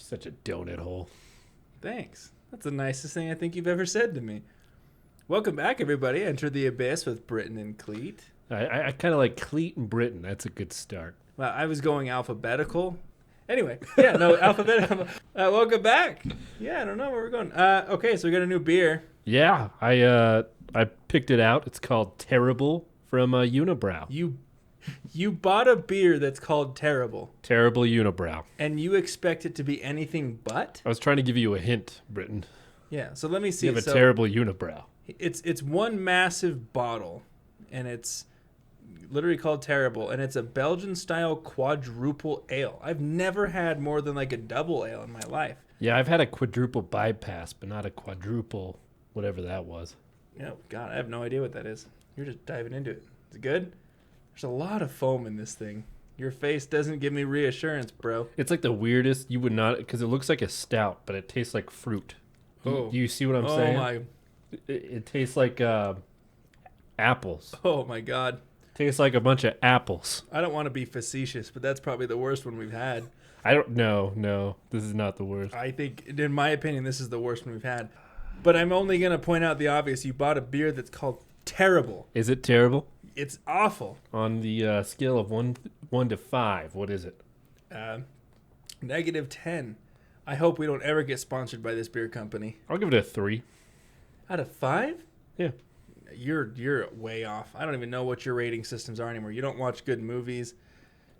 Such a donut hole. Thanks. That's the nicest thing I think you've ever said to me. Welcome back, everybody. Enter the Abyss with Britton and Cleet. I kind of like Cleet and Britton. That's a good start. Well, I was going alphabetical. Anyway, yeah, no, alphabetical. Welcome back. Yeah, I don't know where we're going. Okay, so we got a new beer. Yeah, I picked it out. It's called Terrible from Unibrow. You bought a beer that's called Terrible. Terrible Unibrow. And you expect it to be anything but? I was trying to give you a hint, Britton. Yeah, so let me see. You have a terrible Unibrow. It's one massive bottle, and it's literally called Terrible, and it's a Belgian-style quadruple ale. I've never had more than like a double ale in my life. Yeah, I've had a quadruple bypass, but not a quadruple, whatever that was. Yeah, God, I have no idea what that is. You're just diving into it. Is it good? There's a lot of foam in this thing. Your face doesn't give me reassurance, bro. It's like the weirdest. You would not, because it looks like a stout, but it tastes like fruit. Oh. Do you see what I'm saying? Oh, my. It tastes like apples. Oh, my God. Tastes like a bunch of apples. I don't want to be facetious, but that's probably the worst one we've had. I don't know. No, this is not the worst. I think, in my opinion, this is the worst one we've had. But I'm only going to point out the obvious. You bought a beer that's called Terrible. Is it terrible? It's awful. On the scale of 1 to 5, what is it? -10. I hope we don't ever get sponsored by this beer company. I'll give it a 3. Out of 5? Yeah. You're way off. I don't even know what your rating systems are anymore. You don't watch good movies.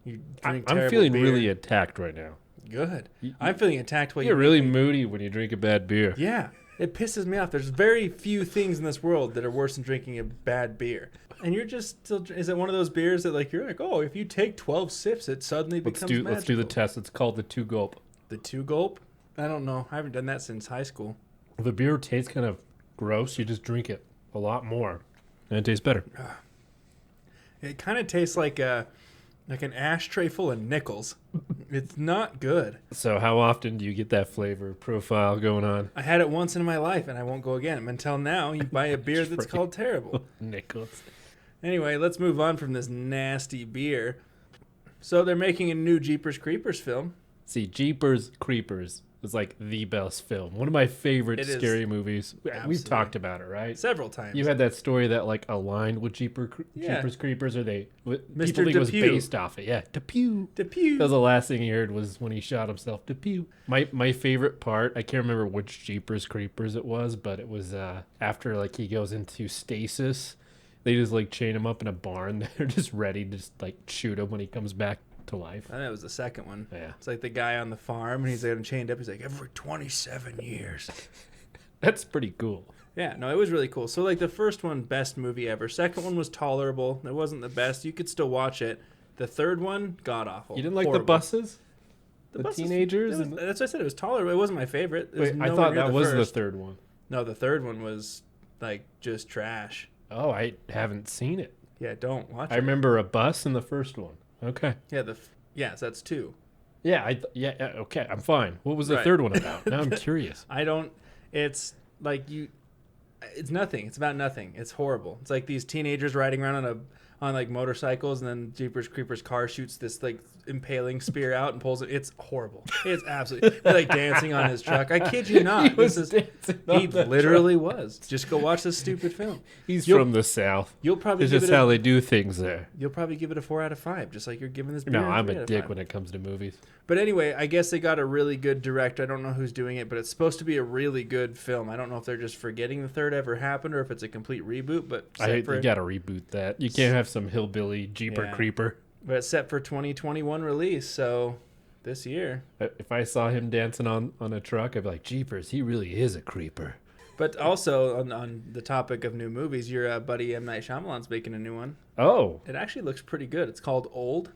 You drink terrible I'm feeling beer. really attacked right now. Good. I'm feeling attacked while you're really moody when you drink a bad beer. Yeah. It pisses me off. There's very few things in this world that are worse than drinking a bad beer. And you're just still... Is it one of those beers that like you're like, oh, if you take 12 sips, it suddenly becomes magical? Let's do the test. It's called the 2 gulp. The 2 gulp? I don't know. I haven't done that since high school. The beer tastes kind of gross. You just drink it a lot more, and it tastes better. It kind of tastes like an ashtray full of nickels. It's not good. So how often do you get that flavor profile going on? I had it once in my life, and I won't go again. Until now, you buy a beer that's called Terrible. Nickels. Anyway, let's move on from this nasty beer. So they're making a new Jeepers Creepers film. See, Jeepers Creepers is like the best film. One of my favorite scary movies. We've talked about it, right? Several times. You had that story that like aligned with Jeepers Creepers, or people think it was based off it. Yeah, Depew. That was the last thing he heard was when he shot himself. Depew. My favorite part, I can't remember which Jeepers Creepers it was, but it was after like he goes into stasis. They just like chain him up in a barn. They're just ready to just like shoot him when he comes back to life. I think that was the second one. Yeah. It's like the guy on the farm, and he's like chained up. He's like, every 27 years. That's pretty cool. Yeah, no, it was really cool. So, like, the first one, best movie ever. Second one was tolerable. It wasn't the best. You could still watch it. The third one, god-awful. You didn't like the buses? The buses, teenagers? that's what I said. It was tolerable. It wasn't my favorite. Wait, I thought that was the third one. No, the third one was, like, just trash. Oh, I haven't seen it. Yeah, don't watch it. I remember a bus in the first one. Okay. Yeah, yes, that's 2. Yeah, okay, I'm fine. What was the third one about? Now I'm curious. It's like it's nothing. It's about nothing. It's horrible. It's like these teenagers riding around on like motorcycles, and then Jeepers Creepers car shoots this like impaling spear out and pulls it. It's horrible. It's absolutely like dancing on his truck. I kid you not. He literally was. Just go watch this stupid film. He's from the South. You'll probably it's just how they do things there. You'll probably give it a 4 out of 5, just like you're giving this beer. No, I'm a dick when it comes to movies. But anyway, I guess they got a really good director. I don't know who's doing it, but it's supposed to be a really good film. I don't know if they're just forgetting the third ever happened or if it's a complete reboot. But you got to reboot that. You can't have some hillbilly Jeeper Creeper. But it's set for 2021 release, so this year. If I saw him dancing on a truck, I'd be like, Jeepers, he really is a creeper. But also, on the topic of new movies, your buddy M. Night Shyamalan's making a new one. Oh. It actually looks pretty good. It's called Old.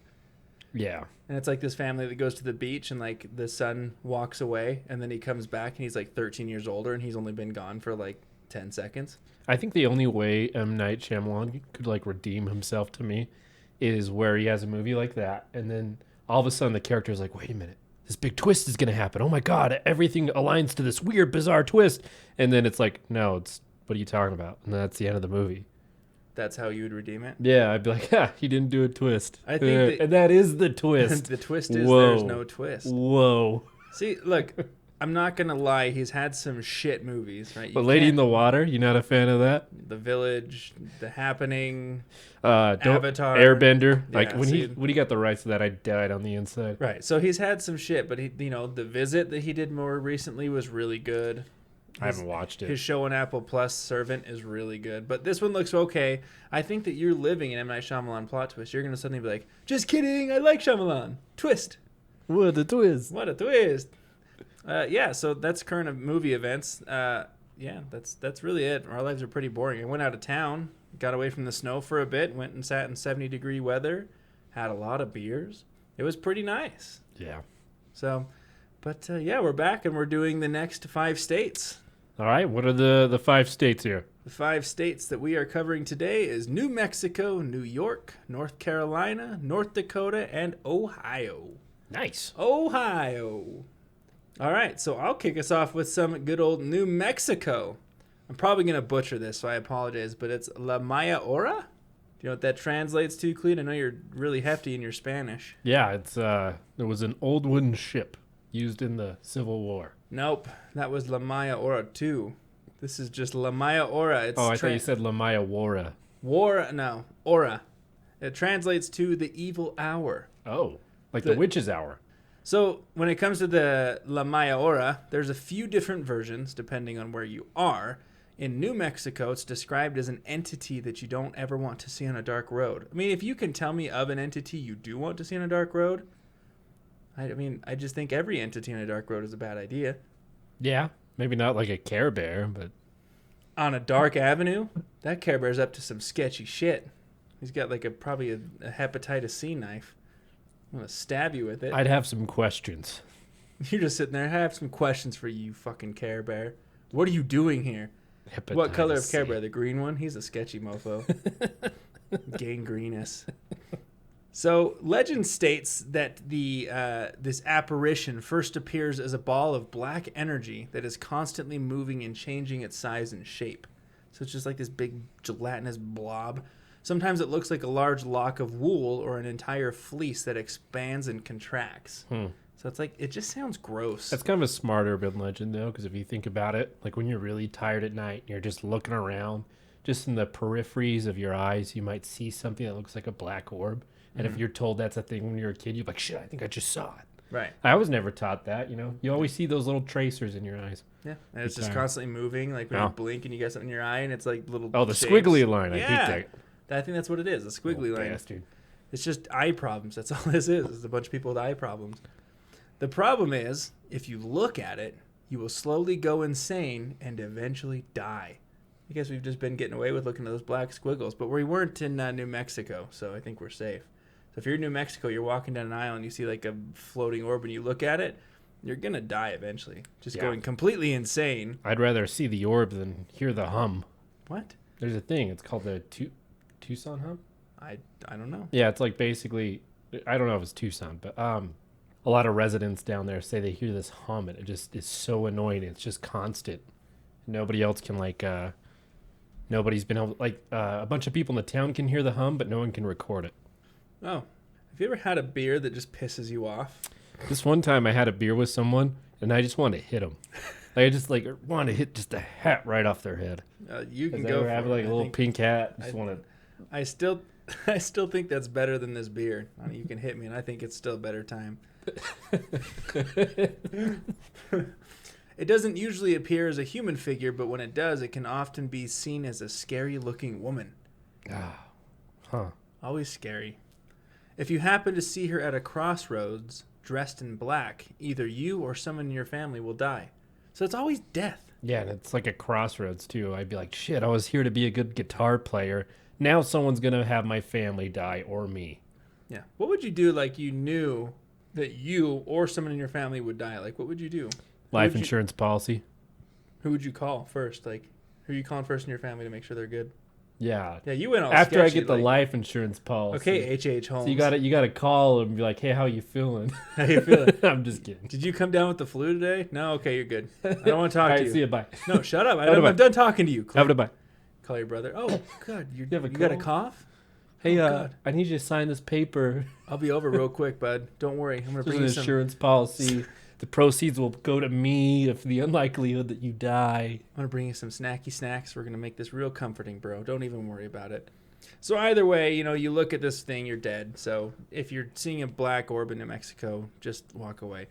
Yeah. And it's like this family that goes to the beach, and like the son walks away, and then he comes back, and he's like 13 years older, and he's only been gone for like 10 seconds. I think the only way M. Night Shyamalan could like redeem himself to me is where he has a movie like that, and then all of a sudden the character is like, wait a minute, this big twist is going to happen. Oh my God, everything aligns to this weird, bizarre twist. And then it's like, no, what are you talking about? And that's the end of the movie. That's how you would redeem it? Yeah, I'd be like, he didn't do a twist. I think and that is the twist. The twist is there's no twist. Whoa. See, look, I'm not going to lie. He's had some shit movies, right? But Lady in the Water, you not a fan of that? The Village, The Happening, Avatar, Airbender. Yeah, like when he got the rights to that, I died on the inside. Right. So he's had some shit, but The Visit that he did more recently was really good. I haven't watched it. His show on Apple Plus, Servant, is really good. But this one looks okay. I think that you're living an M. Night Shyamalan plot twist. You're going to suddenly be like, just kidding, I like Shyamalan. Twist. What a twist. What a twist. Yeah, so that's current movie events. Yeah, that's really it. Our lives are pretty boring. I went out of town, got away from the snow for a bit, went and sat in 70-degree weather, had a lot of beers. It was pretty nice. Yeah. So, but yeah, we're back and we're doing the next 5 states. All right, what are the 5 states here? The 5 states that we are covering today is New Mexico, New York, North Carolina, North Dakota, and Ohio. Nice. Ohio. All right, so I'll kick us off with some good old New Mexico. I'm probably going to butcher this, so I apologize, but it's La Maya Ora? Do you know what that translates to, Cleet? I know you're really hefty in your Spanish. Yeah, it was an old wooden ship used in the Civil War. Nope, that was La Maya Ora 2. This is just La Maya Ora. I thought you said La Maya Wara. No, Ora. It translates to the evil hour. Oh, like the witch's hour. So when it comes to the La Maya Ora, there's a few different versions depending on where you are. In New Mexico, it's described as an entity that you don't ever want to see on a dark road. I mean, if you can tell me of an entity you do want to see on a dark road, I just think every entity on a dark road is a bad idea. Yeah, maybe not like a Care Bear, but... On a dark avenue, that Care Bear's up to some sketchy shit. He's got like probably a hepatitis C knife. I'm going to stab you with it. I'd have some questions. You're just sitting there. I have some questions for you, fucking Care Bear. What are you doing here? Hepatitis what color of C. Care Bear? The green one? He's a sketchy mofo. Gangrenous. So, legend states that this apparition first appears as a ball of black energy that is constantly moving and changing its size and shape. So it's just like this big gelatinous blob. Sometimes it looks like a large lock of wool or an entire fleece that expands and contracts. So it's like, it just sounds gross. That's kind of a smart urban legend, though, because if you think about it, like when you're really tired at night and you're just looking around, just in the peripheries of your eyes, you might see something that looks like a black orb. And if you're told that's a thing when you're a kid, you're like, shit, I think I just saw it. Right. I was never taught that, you know. You always see those little tracers in your eyes. Yeah. And it's just constantly moving. Like when you blink and you got something in your eye and it's like little the shapes. Squiggly line. I hate that. I think that's what it is. A squiggly line. Bastard. It's just eye problems. That's all this is. It's a bunch of people with eye problems. The problem is, if you look at it, you will slowly go insane and eventually die. I guess we've just been getting away with looking at those black squiggles, but we weren't in New Mexico, so I think we're safe. So if you're in New Mexico, you're walking down an aisle and you see like a floating orb and you look at it, you're going to die eventually. Just going completely insane. I'd rather see the orb than hear the hum. What? There's a thing. It's called the Tucson hum? I don't know. Yeah, it's like basically, I don't know if it's Tucson, but a lot of residents down there say they hear this hum and it just is so annoying. It's just constant. Nobody else can nobody's been able, a bunch of people in the town can hear the hum, but no one can record it. Oh, have you ever had a beer that just pisses you off? This one time I had a beer with someone and I just wanted to hit them. I just wanted to hit just a hat right off their head. You can go for have like a little pink hat. I still think that's better than this beer. You can hit me, and I think it's still a better time. It doesn't usually appear as a human figure, but when it does, it can often be seen as a scary-looking woman. Always scary. If you happen to see her at a crossroads, dressed in black, either you or someone in your family will die. So it's always death. Yeah, and it's like a crossroads, too. I'd be like, shit, I was here to be a good guitar player. Now someone's going to have my family die or me. Yeah. What would you do like you knew that you or someone in your family would die? Like, what would you do? Life insurance policy. Who would you call first? Like, who are you calling first in your family to make sure they're good? Yeah. Yeah, you went all after sketchy, I get the life insurance policy. Okay, H.H. Holmes. So you got to call and be like, "Hey, how you feeling?" How you feeling? I'm just kidding. Did you come down with the flu today? No, okay, you're good. I don't want to talk to you. See you, bye. No, shut up. I'm done talking to you. Have a bye. Call your brother. Oh, good. You got a cough? Hey, I need you to sign this paper. I'll be over real quick, bud. Don't worry. I'm gonna bring you some insurance policy. The proceeds will go to me if the unlikelihood that you die. I'm going to bring you some snacky snacks. We're going to make this real comforting, bro. Don't even worry about it. So either way, you look at this thing, you're dead. So if you're seeing a black orb in New Mexico, just walk away.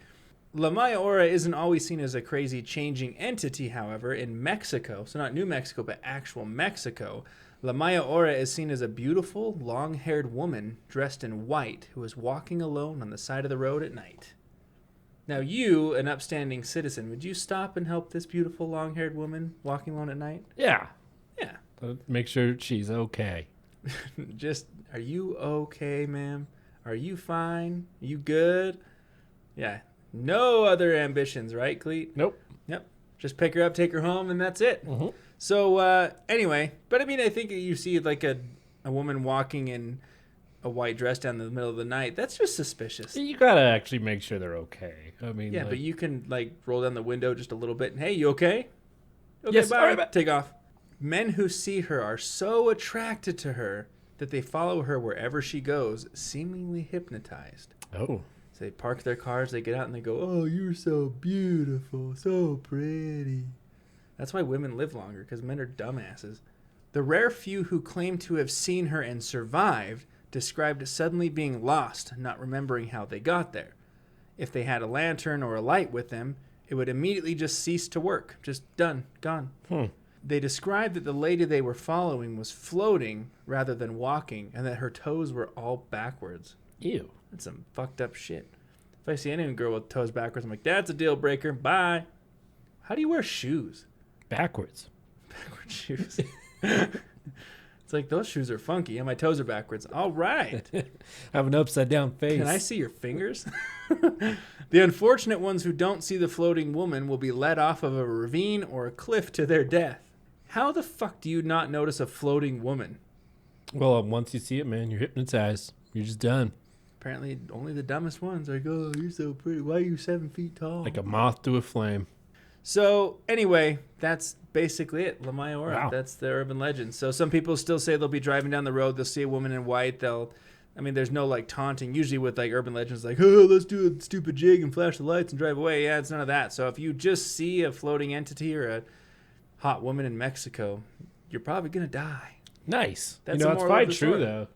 La Maya Ora isn't always seen as a crazy changing entity, however. In Mexico, so not New Mexico, but actual Mexico, La Maya Ora is seen as a beautiful, long-haired woman dressed in white who is walking alone on the side of the road at night. Now you, an upstanding citizen, would you stop and help this beautiful, long-haired woman walking alone at night? Yeah. Yeah. Make sure she's okay. Just, are you okay, ma'am? Are you fine? Are you good? Yeah. No other ambitions, right, Cleet? Nope. Yep. Just pick her up, take her home, and that's it. Mm-hmm. So, anyway, but I mean, I think you see like a woman walking in a white dress down the middle of the night. That's just suspicious. You gotta actually make sure they're okay. I mean, yeah, but you can like roll down the window just a little bit and, hey, you okay? Okay, yes, bye. all right, Take off. Men who see her are so attracted to her that they follow her wherever she goes, seemingly hypnotized. Oh. So they park their cars, they get out, and they go, oh, you're so beautiful, so pretty. That's why women live longer, because men are dumbasses. The rare few who claim to have seen her and survived described suddenly being lost, not remembering how they got there. If they had a lantern or a light with them, it would immediately just cease to work. Just done, gone. They described that the lady they were following was floating rather than walking, and that her toes were all backwards. Ew. That's some fucked up shit. If I see any girl with toes backwards, I'm like, that's a deal breaker. Bye. How do you wear shoes? Backwards. Backwards shoes. It's like, those shoes are funky and my toes are backwards. All right. I have an upside down face. Can I see your fingers? The unfortunate ones who don't see the floating woman will be led off of a ravine or a cliff to their death. How the fuck do you not notice a floating woman? Well, once you see it, man, you're hypnotized. You're just done. Apparently, only the dumbest ones are like, oh, you're so pretty. Why are you 7 feet tall? Like a moth to a flame. So, anyway, that's basically it. La Maya Ora. Wow. That's the urban legend. So, some people still say they'll be driving down the road. They'll see a woman in white. There's no, like, taunting. Usually with, like, urban legends, like, oh, let's do a stupid jig and flash the lights and drive away. Yeah, it's none of that. So, if you just see a floating entity or a hot woman in Mexico, you're probably going to die. Nice. That's it's probably true, though,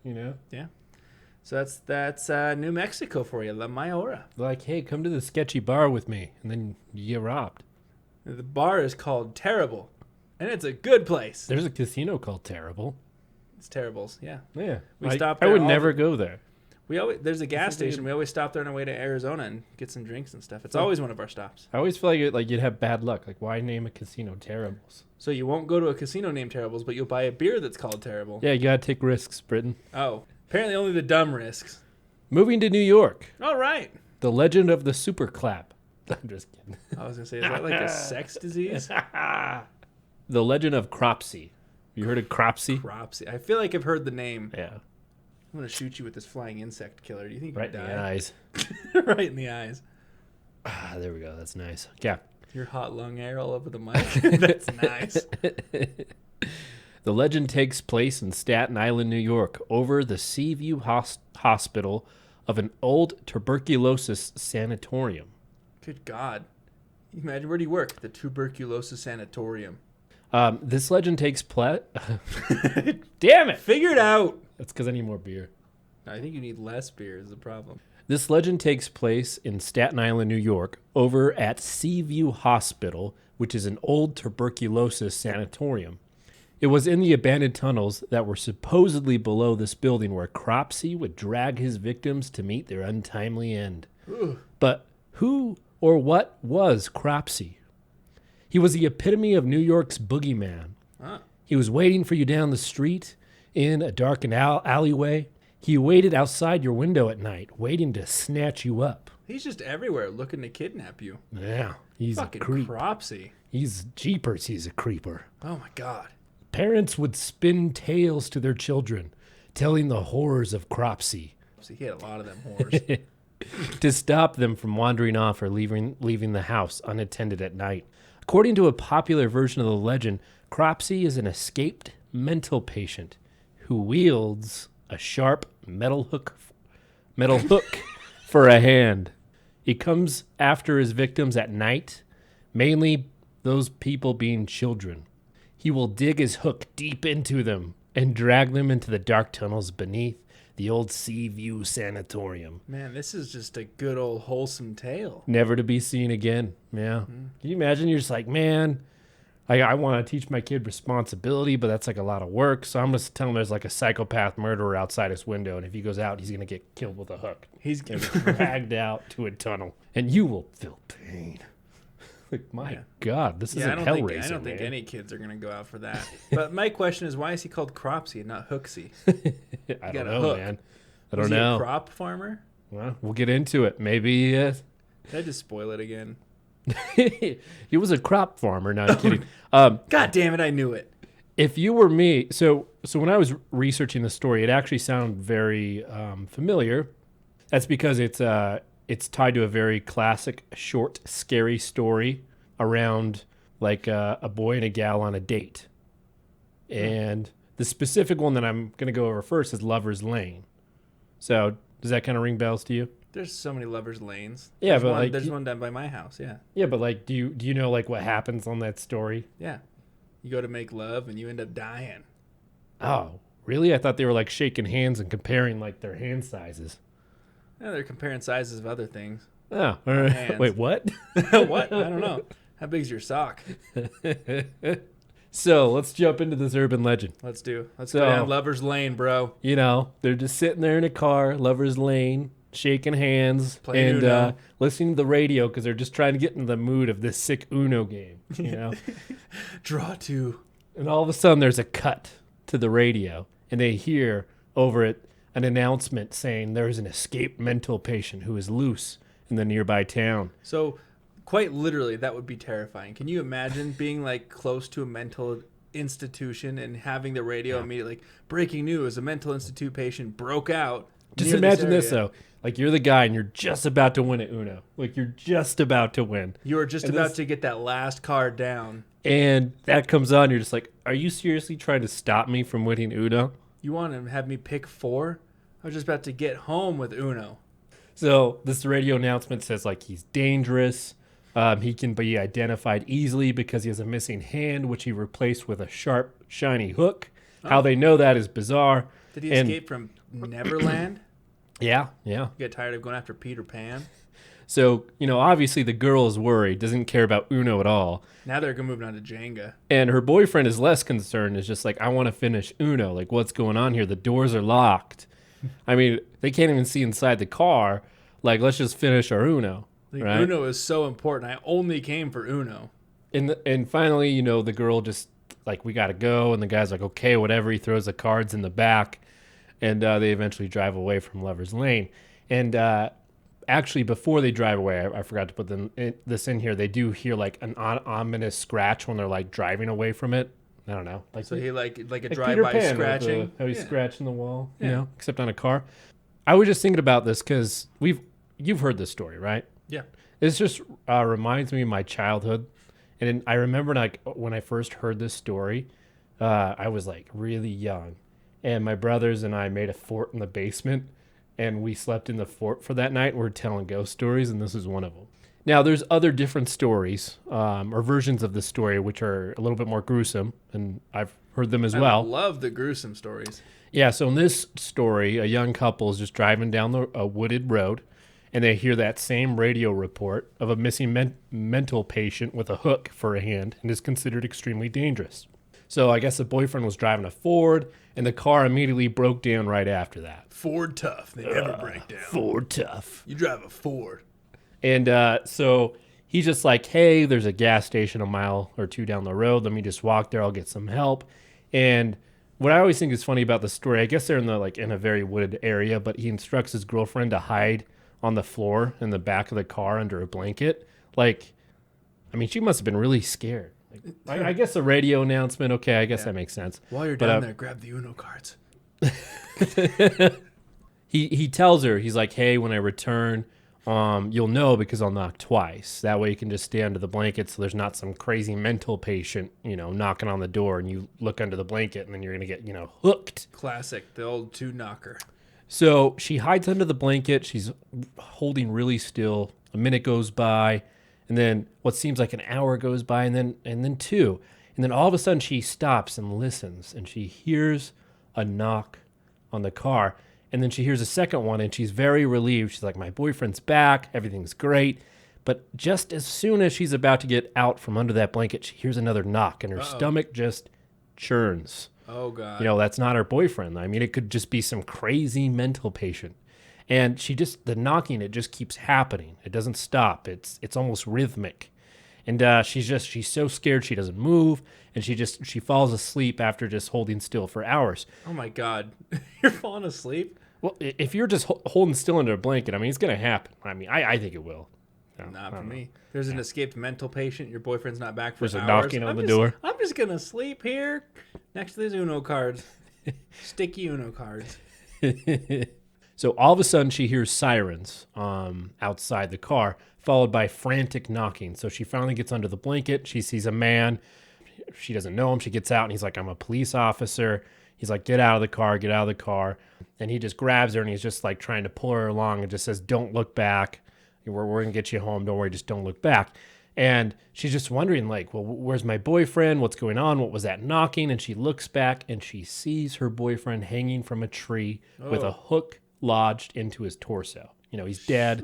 Yeah. So that's New Mexico for you, La Maya Ora. Like, hey, come to the sketchy bar with me, and then you get robbed. The bar is called Terrible, and it's a good place. There's a casino called Terrible. It's Terrible's, yeah. Yeah. We stopped there. I would never go there. There's a gas station. We always stop there on our way to Arizona and get some drinks and stuff. It's always one of our stops. I always feel like you'd have bad luck. Like, why name a casino Terribles? So you won't go to a casino named Terrible's, but you'll buy a beer that's called Terrible. Yeah, you gotta take risks, Britain. Oh, apparently only the dumb risks. Moving to New York. All right. The legend of the super clap. I'm just kidding. I was gonna say, is that like a sex disease? The legend of Cropsey. You heard of Cropsey? Cropsey. I feel like I've heard the name. Yeah. I'm gonna shoot you with this flying insect killer. Do you think you right die? In the eyes. Right in the eyes. There we go. That's nice. Yeah. Your hot lung air all over the mic. That's nice. The legend takes place in Staten Island, New York, over the Seaview Hospital of an old tuberculosis sanatorium. Good God. Imagine, where do you work? The tuberculosis sanatorium. This legend takes place... Damn it! Figure it out! That's because I need more beer. I think you need less beer is the problem. This legend takes place in Staten Island, New York, over at Seaview Hospital, which is an old tuberculosis sanatorium. It was in the abandoned tunnels that were supposedly below this building where Cropsey would drag his victims to meet their untimely end. Ugh. But who or what was Cropsey? He was the epitome of New York's boogeyman. Huh. He was waiting for you down the street in a darkened alleyway. He waited outside your window at night, waiting to snatch you up. He's just everywhere looking to kidnap you. Yeah, he's fucking a creep. Cropsey. He's jeepers, he's a creeper. Oh my God. Parents would spin tales to their children, telling the horrors of Cropsey. He had a lot of them whores. To stop them from wandering off or leaving the house unattended at night. According to a popular version of the legend, Cropsey is an escaped mental patient who wields a sharp metal hook for a hand. He comes after his victims at night, mainly those people being children. He will dig his hook deep into them and drag them into the dark tunnels beneath the old Seaview Sanatorium. Man, this is just a good old wholesome tale. Never to be seen again. Yeah. Can you imagine? You're just like, man, I want to teach my kid responsibility, but that's like a lot of work. So I'm going to tell him there's like a psychopath murderer outside his window. And if he goes out, he's going to get killed with a hook. He's going to get dragged out to a tunnel. And you will feel pain. Like, my God, this isn't Hellraiser. I don't think any kids are going to go out for that. But my question is, why is he called Cropsy and not Hooksy? I don't know, man. I don't know. Was he a crop farmer? Well, we'll get into it. Maybe. Did I just spoil it again? He was a crop farmer. No, I'm kidding. God damn it, I knew it. If you were me, so when I was researching the story, it actually sounded very familiar. That's because it's tied to a very classic, short, scary story around like a boy and a gal on a date. And the specific one that I'm going to go over first is Lover's Lane. So does that kind of ring bells to you? There's so many Lover's Lanes. Yeah, but there's one down by my house. Yeah. Yeah, but like, do you know like what happens on that story? Yeah, you go to make love and you end up dying. Oh, really? I thought they were like shaking hands and comparing like their hand sizes. Yeah, they're comparing sizes of other things. Oh, all right. Wait, what? What? I don't know. How big's your sock? So let's jump into this urban legend. Let's go down Lover's Lane, bro. You know, they're just sitting there in a car, Lover's Lane, shaking hands, playing and listening to the radio because they're just trying to get into the mood of this sick Uno game. You know, draw two. And all of a sudden, there's a cut to the radio, and they hear over it an announcement saying there's an escaped mental patient who is loose in the nearby town. So, quite literally, that would be terrifying. Can you imagine being like close to a mental institution and having the radio immediately like, breaking news, a mental institute patient broke out. Just imagine this though. Like you're the guy and you're just about to win at Uno. Like you're just about to win. You're just about to get that last card down. And that comes on. You're just like, are you seriously trying to stop me from winning Uno? You want to have me pick 4? I was just about to get home with Uno. So this radio announcement says like he's dangerous. He can be identified easily because he has a missing hand, which he replaced with a sharp, shiny hook. Oh. How they know that is bizarre. Did he escape from Neverland? Yeah. You get tired of going after Peter Pan? So, you know, obviously the girl is worried, doesn't care about Uno at all. Now they're moving on to Jenga. And her boyfriend is less concerned, is just like, I want to finish Uno. Like, what's going on here? The doors are locked. I mean, they can't even see inside the car. Like, let's just finish our Uno. Right? Uno is so important. I only came for Uno. And finally, you know, the girl just, like, we got to go. And the guy's like, okay, whatever. He throws the cards in the back. And they eventually drive away from Lover's Lane. And actually, before they drive away, I forgot to put this in here. They do hear, like, an ominous scratch when they're, like, driving away from it. I don't know. Like, so he like a drive-by scratching? How he's scratching the wall, you know, except on a car. I was just thinking about this because you've heard this story, right? Yeah. This just reminds me of my childhood. And I remember like when I first heard this story, I was like really young. And my brothers and I made a fort in the basement. And we slept in the fort for that night. We're telling ghost stories, and this is one of them. Now, there's other different stories or versions of this story which are a little bit more gruesome, and I've heard them as well. I love the gruesome stories. Yeah, so in this story, a young couple is just driving down a wooded road, and they hear that same radio report of a missing mental patient with a hook for a hand and is considered extremely dangerous. So I guess the boyfriend was driving a Ford, and the car immediately broke down right after that. Ford tough. They never break down. Ford tough. You drive a Ford. And so he's just like, hey, there's a gas station a mile or two down the road. Let me just walk there. I'll get some help. And what I always think is funny about the story, I guess they're in a very wooded area, but he instructs his girlfriend to hide on the floor in the back of the car under a blanket. Like, I mean, she must have been really scared. Like, I guess a radio announcement. Okay, I guess that makes sense. While you're down there, grab the Uno cards. He tells her, he's like, hey, when I return, you'll know because I'll knock twice. That way you can just stay under the blanket so there's not some crazy mental patient, you know, knocking on the door and you look under the blanket and then you're going to get, you know, hooked. Classic, the old 2-knocker. So she hides under the blanket. She's holding really still. A minute goes by, and then what seems like an hour goes by, and then 2. And then all of a sudden she stops and listens, and she hears a knock on the car. And then she hears a second one, and she's very relieved. She's like, my boyfriend's back. Everything's great. But just as soon as she's about to get out from under that blanket, she hears another knock, and her stomach just churns. Oh, God. That's not her boyfriend. I mean, it could just be some crazy mental patient. And the knocking, it just keeps happening. It doesn't stop. It's almost rhythmic. And she's so scared she doesn't move, and she falls asleep after just holding still for hours. Oh my God, you're falling asleep? Well, if you're just holding still under a blanket, I mean, it's gonna happen. I mean, I think it will. Not for me. There's an escaped mental patient. Your boyfriend's not back for hours. There's a knocking on the door. I'm just gonna sleep here next to these Uno cards, sticky Uno cards. So all of a sudden, she hears sirens outside the car, followed by frantic knocking. So she finally gets under the blanket. She sees a man. She doesn't know him. She gets out, and he's like, I'm a police officer. He's like, get out of the car, get out of the car. And he just grabs her, and he's just like trying to pull her along and just says, don't look back. We're going to get you home. Don't worry, just don't look back. And she's just wondering, like, well, where's my boyfriend? What's going on? What was that knocking? And she looks back, and she sees her boyfriend hanging from a tree with a hook lodged into his torso. He's dead.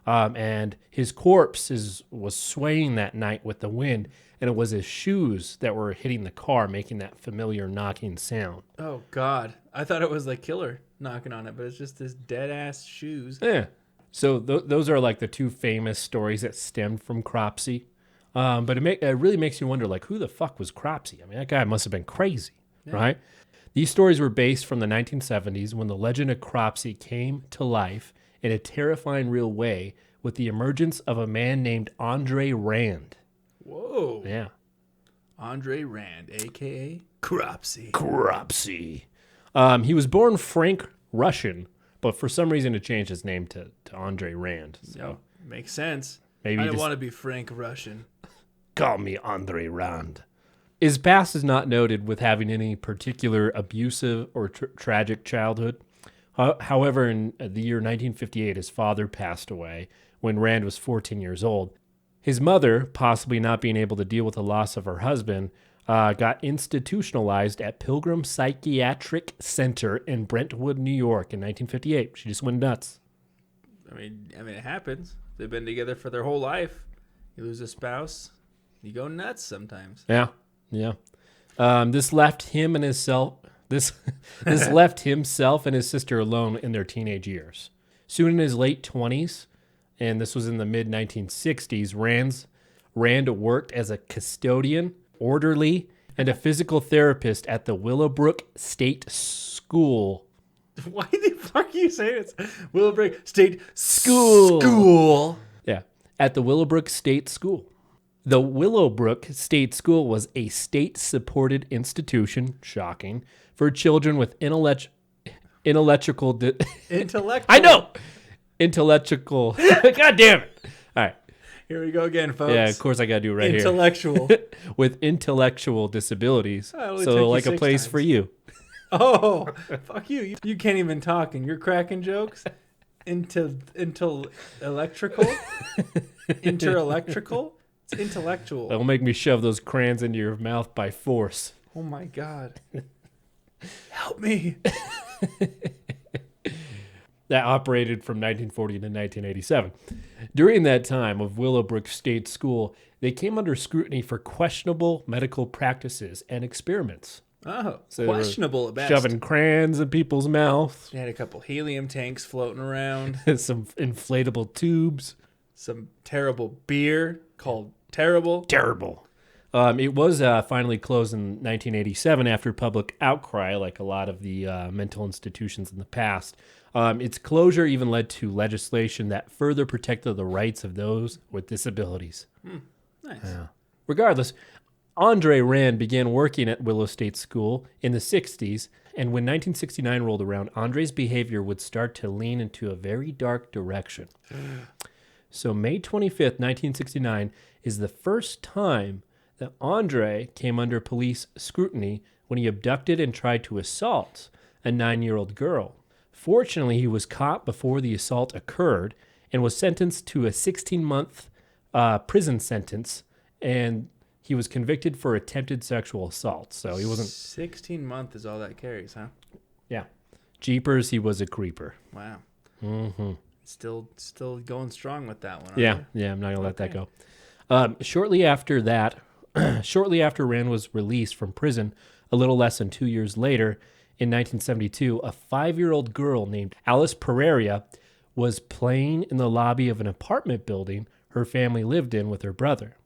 And his corpse was swaying that night with the wind, and it was his shoes that were hitting the car, making that familiar knocking sound. Oh, God. I thought it was the killer knocking on it, but it's just his dead-ass shoes. Yeah. So those are like the 2 famous stories that stemmed from Cropsey. But it really makes you wonder, like, who the fuck was Cropsey? I mean, that guy must have been crazy, right? These stories were based from the 1970s when the legend of Cropsey came to life in a terrifying real way with the emergence of a man named Andre Rand. Whoa. Yeah. Andre Rand, a.k.a. Cropsey. Cropsey. He was born Frank Russian, but for some reason it changed his name to Andre Rand. So makes sense. Maybe I don't want to be Frank Russian. Call me Andre Rand. His past is not noted with having any particular abusive or tragic childhood. However, in the year 1958, his father passed away when Rand was 14 years old. His mother, possibly not being able to deal with the loss of her husband, got institutionalized at Pilgrim Psychiatric Center in Brentwood, New York in 1958. She just went nuts. I mean, it happens. They've been together for their whole life. You lose a spouse, you go nuts sometimes. Yeah. This left him and himself and his sister alone in their teenage years. Soon in his late 20s, and this was in the mid-1960s, Rand worked as a custodian, orderly, and a physical therapist at the Willowbrook State School. Why the fuck are you saying it's Willowbrook State School? Yeah, at the Willowbrook State School. The Willowbrook State School was a state-supported institution, shocking, for children with intellectual... I know! Intellectual... God damn it! All right. Here we go again, folks. Yeah, of course I got to do it right intellectual. here. With intellectual disabilities. So like a place for you. Oh, fuck you. You can't even talk and you're cracking jokes? Electrical? Interelectrical? It's intellectual. That'll make me shove those crayons into your mouth by force. Oh my God. Help me. That operated from 1940 to 1987. During that time of Willowbrook State School, they came under scrutiny for questionable medical practices and experiments. Oh, so questionable at best. Shoving crayons in people's mouths. They had a couple helium tanks floating around. Some inflatable tubes. Some terrible beer called Terrible. Terrible. It was finally closed in 1987 after public outcry, like a lot of the mental institutions in the past. Its closure even led to legislation that further protected the rights of those with disabilities. Nice. Regardless, Andre Rand began working at Willow State School in the 60s, and when 1969 rolled around, Andre's behavior would start to lean into a very dark direction. So May 25th, 1969 is the first time that Andre came under police scrutiny when he abducted and tried to assault a 9-year-old girl. Fortunately, he was caught before the assault occurred, and was sentenced to a 16-month prison sentence, and he was convicted for attempted sexual assault. So he wasn't... 16 months is all that carries, huh? Yeah. Jeepers, he was a creeper. Wow. Mm-hmm. Still going strong with that one. Yeah, I'm not going to let that go. Shortly after Rand was released from prison, a little less than 2 years later, in 1972, a 5-year-old girl named Alice Pereira was playing in the lobby of an apartment building her family lived in with her brother.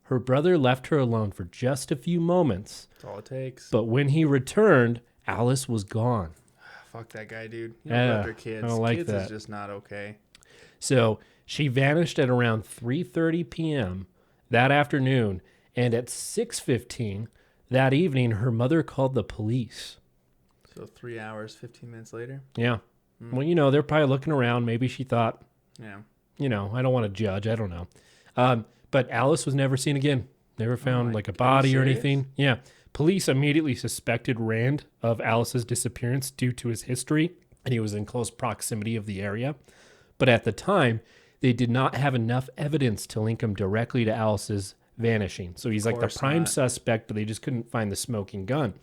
Her brother left her alone for just a few moments. That's all it takes. But when he returned, Alice was gone. Fuck that guy, dude. You don't go after kids. I don't like kids that. Is just not okay. So she vanished at around 3:30 p.m. that afternoon, and at 6:15 that evening, her mother called the police. So 3 hours, 15 minutes later? Yeah. Well, they're probably looking around. Maybe she thought, yeah, I don't want to judge. I don't know. But Alice was never seen again. Never found like a body or anything. Yeah. Police immediately suspected Rand of Alice's disappearance due to his history, and he was in close proximity of the area. But at the time, they did not have enough evidence to link him directly to Alice's vanishing. So he's like the prime suspect, but they just couldn't find the smoking gun.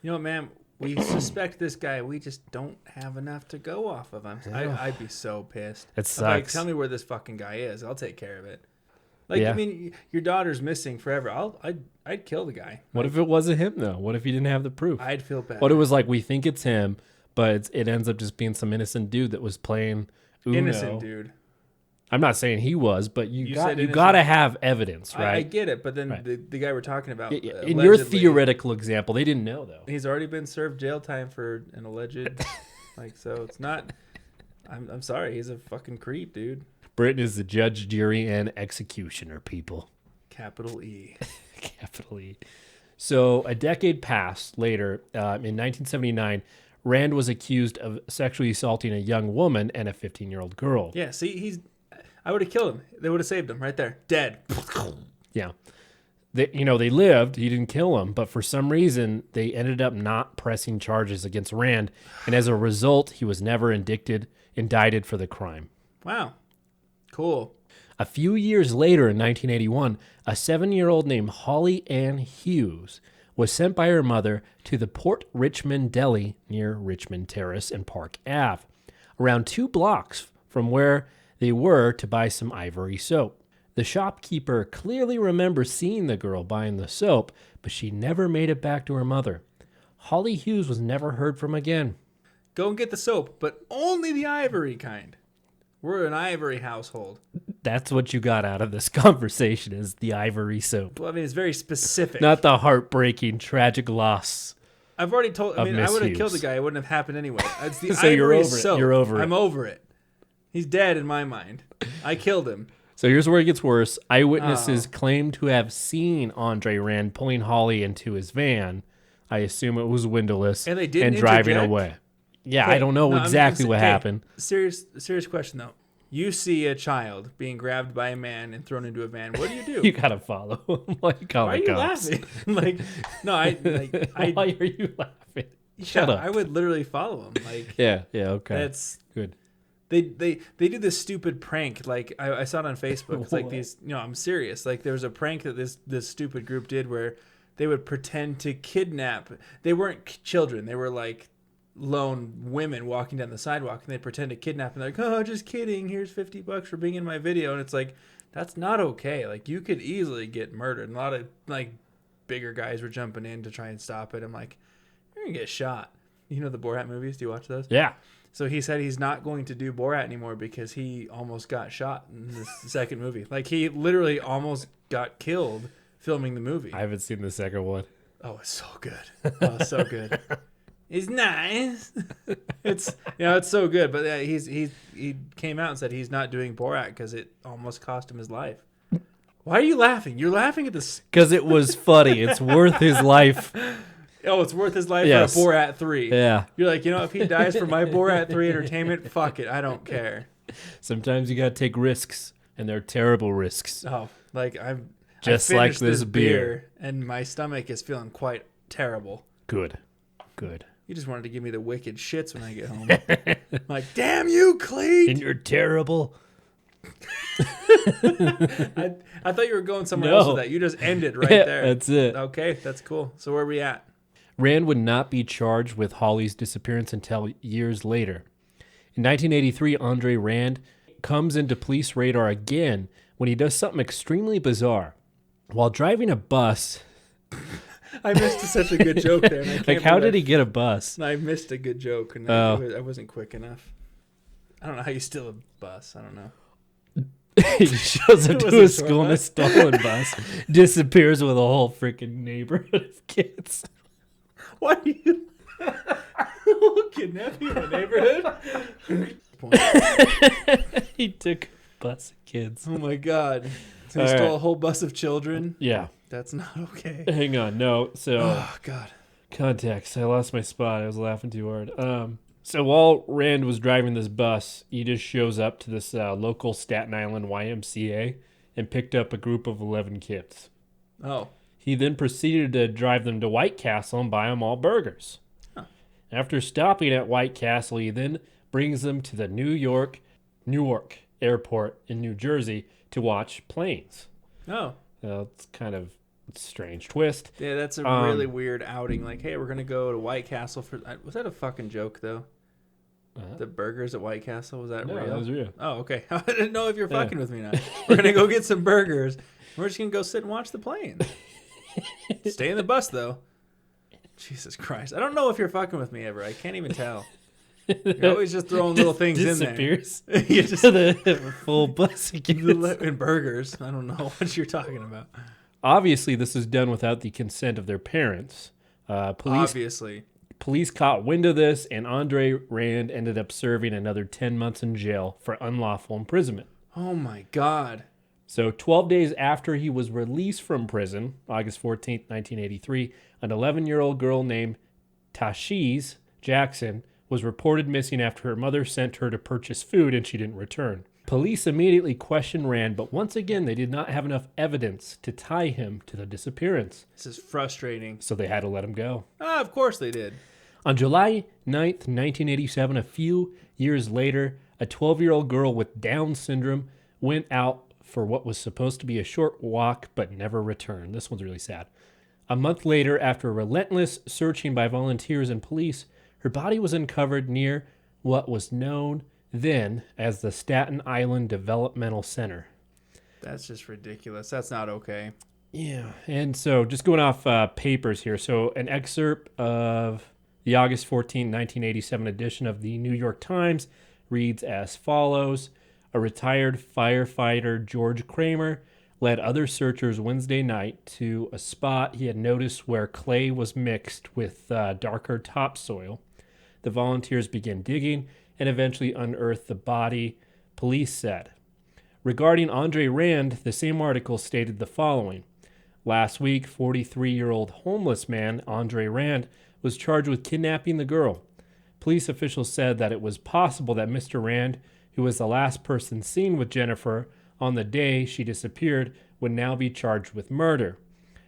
You know what, man? We suspect this guy. We just don't have enough to go off of him. I'd be so pissed. It sucks. Like, tell me where this fucking guy is. I'll take care of it. Like, I mean, your daughter's missing forever. I'd kill the guy. What if it wasn't him, though? What if you didn't have the proof? I'd feel bad. What if it was like, we think it's him, but it ends up just being some innocent dude that was playing Uno. Innocent dude. I'm not saying he was, but you got to have evidence, right? I get it, but then the guy we're talking about... in your theoretical example, they didn't know, though. He's already been served jail time for an alleged... so it's not... I'm sorry, he's a fucking creep, dude. Britain is the judge, jury, and executioner, people. Capital E. Capital E. So a decade passed later, in 1979, Rand was accused of sexually assaulting a young woman and a 15-year-old girl. Yeah, see, I would have killed him. They would have saved him right there. Dead. Yeah. They lived. He didn't kill him, but for some reason, they ended up not pressing charges against Rand, and as a result, he was never indicted for the crime. Wow. Cool. A few years later, in 1981, a 7-year-old named Holly Ann Hughes was sent by her mother to the Port Richmond Deli near Richmond Terrace and Park Ave, around 2 blocks from where they were, to buy some Ivory soap. The shopkeeper clearly remembers seeing the girl buying the soap, but she never made it back to her mother. Holly Hughes was never heard from again. Go and get the soap, but only the Ivory kind. We're an Ivory household. That's what you got out of this conversation, is the Ivory soap. Well, I mean, it's very specific. Not the heartbreaking, tragic loss. I've already told... I would have killed the guy. It wouldn't have happened anyway. It's the so Ivory soap. You're over it. I'm over it. He's dead in my mind. I killed him. So here's where it gets worse. Eyewitnesses claim to have seen Andre Rand pulling Holly into his van. I assume it was windowless. And they didn't driving interject? away. Yeah, I don't know exactly what happened. Serious question, though. You see a child being grabbed by a man and thrown into a van. What do you do? You gotta follow him. Why are you laughing? Why are you laughing? Shut up. I would literally follow him. Yeah, okay. That's good. They do this stupid prank. Like I saw it on Facebook. It's like these. I'm serious. Like there was a prank that this stupid group did where they would pretend to kidnap. They weren't children. They were like lone women walking down the sidewalk, and they pretend to kidnap, and they're like, "Oh, just kidding. Here's $50 for being in my video." And it's like, that's not okay. Like you could easily get murdered. And a lot of like bigger guys were jumping in to try and stop it. I'm like, you're gonna get shot. You know the Borat movies? Do you watch those? Yeah. So he said he's not going to do Borat anymore because he almost got shot in the second movie. Like he literally almost got killed filming the movie. I haven't seen the second one. Oh, it's so good. Oh, it's so good. It's nice. It's it's so good. But he came out and said he's not doing Borat because it almost cost him his life. Why are you laughing? You're laughing at this because it was funny. It's worth his life. Oh, it's worth his life for a Borat 3. Yeah. You're like, if he dies for my Borat 3 entertainment, fuck it. I don't care. Sometimes you got to take risks, and they're terrible risks. Oh, like I like this beer. And my stomach is feeling quite terrible. Good. You just wanted to give me the wicked shits when I get home. I'm like, damn you, Cleet. And you're terrible. I thought you were going somewhere else with that. You just ended right there. That's it. Okay, that's cool. So where are we at? Rand would not be charged with Holly's disappearance until years later. In 1983, Andre Rand comes into police radar again when he does something extremely bizarre. While driving a bus... I missed such a good joke there. And like, how did he get a bus? I missed a good joke, and I wasn't quick enough. I don't know how you steal a bus. I don't know. He shows up to a school in a stolen bus, disappears with a whole freaking neighborhood of kids. Why are you kidnapping in a neighborhood? He took a bus of kids. Oh my god. So he stole a whole bus of children? Yeah. That's not okay. Hang on. No. So. Oh god. Context. I lost my spot. I was laughing too hard. So while Rand was driving this bus, he just shows up to this local Staten Island YMCA and picked up a group of 11 kids. Oh. He then proceeded to drive them to White Castle and buy them all burgers. Huh. After stopping at White Castle, he then brings them to the Newark Airport in New Jersey to watch planes. Oh. It's kind of a strange twist. Yeah, that's a really weird outing. Like, hey, we're going to go to White Castle for... Was that a fucking joke, though? The burgers at White Castle, was that real? No, that was real. Oh, okay. I didn't know if you're fucking with me now. We're going to go get some burgers. We're just going to go sit and watch the plane. Stay in the bus, though. Jesus Christ. I don't know if you're fucking with me ever. I can't even tell. You're always just throwing little things in there. Disappears. You just the full bus and burgers. I don't know what you're talking about. Obviously, this is done without the consent of their parents. Police caught wind of this, and Andre Rand ended up serving another 10 months in jail for unlawful imprisonment. Oh, my God. So 12 days after he was released from prison, August 14th, 1983, an 11-year-old girl named Tashiz Jackson was reported missing after her mother sent her to purchase food and she didn't return. Police immediately questioned Rand, but once again, they did not have enough evidence to tie him to the disappearance. This is frustrating. So they had to let him go. Of course they did. On July 9th, 1987, a few years later, a 12-year-old girl with Down syndrome went out for what was supposed to be a short walk, but never returned. This one's really sad. A month later, after relentless searching by volunteers and police, her body was uncovered near what was known then as the Staten Island Developmental Center. That's just ridiculous. That's not okay. Yeah, and so just going off papers here. So an excerpt of the August 14, 1987 edition of the New York Times reads as follows. A retired firefighter, George Kramer, led other searchers Wednesday night to a spot he had noticed where clay was mixed with darker topsoil. The volunteers began digging and eventually unearthed the body, police said. Regarding Andre Rand, the same article stated the following. Last week, 43-year-old homeless man Andre Rand was charged with kidnapping the girl. Police officials said that it was possible that Mr. Rand, who was the last person seen with Jennifer on the day she disappeared, would now be charged with murder.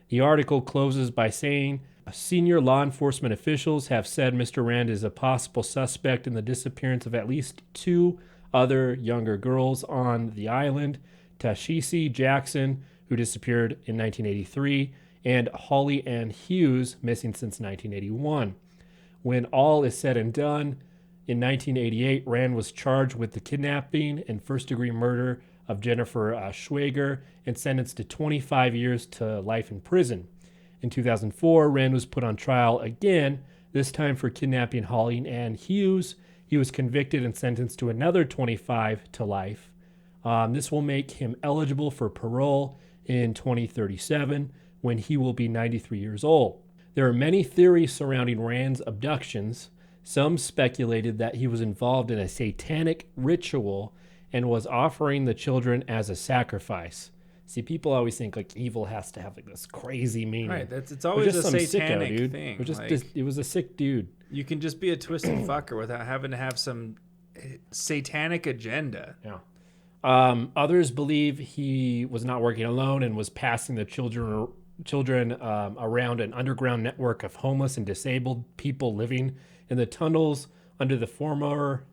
The article closes by saying, senior law enforcement officials have said Mr. Rand is a possible suspect in the disappearance of at least two other younger girls on the island, Tashiz Jackson, who disappeared in 1983, and Holly Ann Hughes, missing since 1981. When all is said and done, in 1988, Rand was charged with the kidnapping and first-degree murder of Jennifer Schwager and sentenced to 25 years to life in prison. In 2004, Rand was put on trial again, this time for kidnapping Holly Ann Hughes. He was convicted and sentenced to another 25 to life. This will make him eligible for parole in 2037 when he will be 93 years old. There are many theories surrounding Rand's abductions. Some speculated that he was involved in a satanic ritual and was offering the children as a sacrifice. See, people always think like evil has to have like this crazy meaning. Right, it's always a satanic sicko, thing. It was a sick dude. You can just be a twisted fucker without having to have some satanic agenda. Yeah. Others believe he was not working alone and was passing the children around an underground network of homeless and disabled people living in the tunnels under the former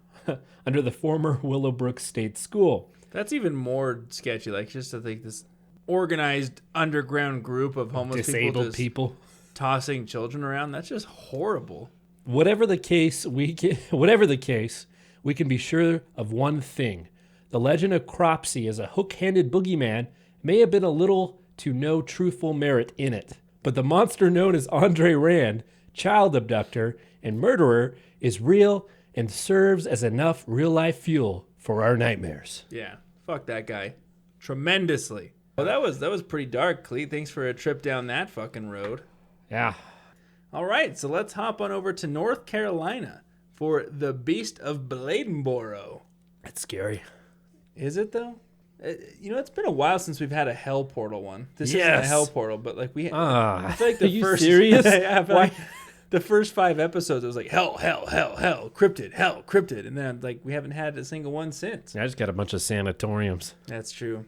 under the former Willowbrook State School. That's even more sketchy. Like, just to think this organized underground group of homeless disabled people tossing children around. That's just horrible. Whatever the case, we can be sure of one thing. The legend of Cropsey as a hook-handed boogeyman may have been a little to no truthful merit in it. But the monster known as Andre Rand, child abductor and murderer, is real and serves as enough real-life fuel for our nightmares. Yeah, fuck that guy. Tremendously. Well, that was pretty dark, Cleet. Thanks for a trip down that fucking road. Yeah. All right, so let's hop on over to North Carolina for the Beast of Bladenboro. That's scary. Is it, though? It's been a while since we've had a hell portal one. This isn't a hell portal, but like I feel like the first. Serious? Yeah, I feel like the first 5 episodes, it was like hell, cryptid, and then like we haven't had a single one since. I just got a bunch of sanatoriums. That's true.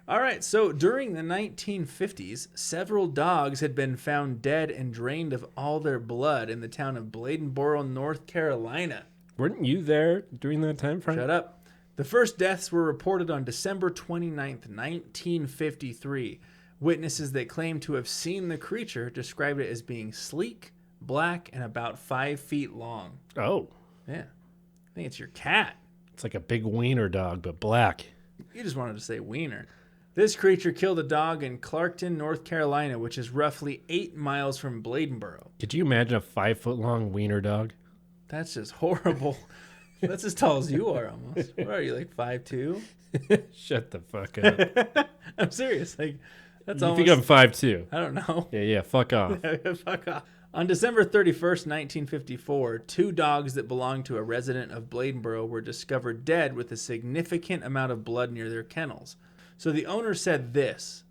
All right, so during the 1950s, several dogs had been found dead and drained of all their blood in the town of Bladenboro, North Carolina. Weren't you there during that time frame? Shut up. The first deaths were reported on December 29th, 1953. Witnesses that claimed to have seen the creature described it as being sleek, black, and about 5 feet long. Oh. Yeah. I think it's your cat. It's like a big wiener dog, but black. You just wanted to say wiener. This creature killed a dog in Clarkton, North Carolina, which is roughly 8 miles from Bladenboro. Could you imagine a 5-foot-long wiener dog? That's just horrible. That's as tall as you are almost. What are you, like 5'2"? Shut the fuck up. I'm serious. Like, that's you almost... think I'm 5'2"? I don't know. Yeah, fuck off. Fuck off. On December 31st, 1954, 2 dogs that belonged to a resident of Bladenboro were discovered dead with a significant amount of blood near their kennels. So the owner said this: